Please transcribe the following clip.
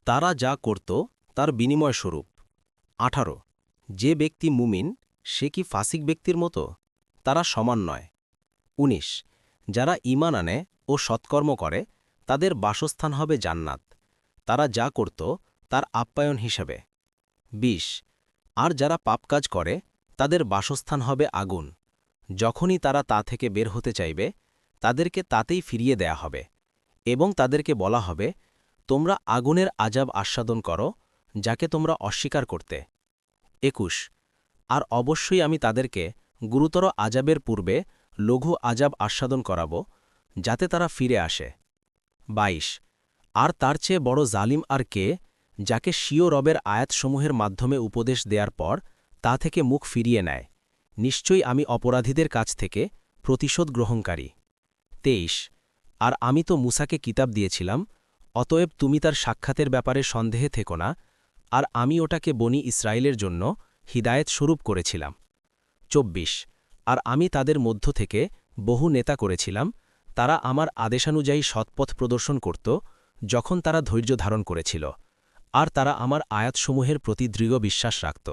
তারা যা করত তার বিনিময় স্বরূপ। 18 যে ব্যক্তি মুমিন সে কি ফাসিক ব্যক্তির মতো? তারা সমান নয়। 19 যারা ঈমান আনে ও সৎকর্ম করে তাদের বাসস্থান হবে জান্নাত, তারা যা করত তার আপ্যায়ন হিসেবে। 20 আর যারা পাপকাজ করে তাদের বাসস্থান হবে আগুন, যখনই তারা তা থেকে বের হতে চাইবে তাদেরকে তাতেই ফিরিয়ে দেয়া হবে এবং তাদেরকে বলা হবে, তোমরা আগুনের আযাব আস্বাদন করো যাকে তোমরা অস্বীকার করতে। 21 আর অবশ্যই আমি তাদেরকে গুরুতর আযাবের পূর্বে লঘু আযাব আস্বাদন করাব যাতে তারা ফিরে আসে। 22 আর তার চেয়ে বড় জালিম আর কে, যাকে স্বীয় রবের আয়াতসমূহের মাধ্যমে উপদেশ দেওয়ার পর তা থেকে মুখ ফিরিয়ে নেয়। নিশ্চয়ই আমি অপরাধীদের কাছ থেকে প্রতিশোধ গ্রহণকারী। 23 আর আমি তো মূসাকে কিতাব দিয়েছিলাম, অতএব তুমি তার সাক্ষাতের ব্যাপারে সন্দেহে থেকো না, আর আমি ওটাকে বনি ইসরায়েলের জন্য হিদায়েত স্বরূপ করেছিলাম। 24 আর আমি তাদের মধ্য থেকে বহু নেতা করেছিলাম, তারা আমার আদেশানুযায়ী সৎপথ প্রদর্শন করত যখন তারা ধৈর্য ধারণ করেছিল, আর তারা আমার আয়াতসমূহের প্রতি দৃঢ় বিশ্বাস রাখত।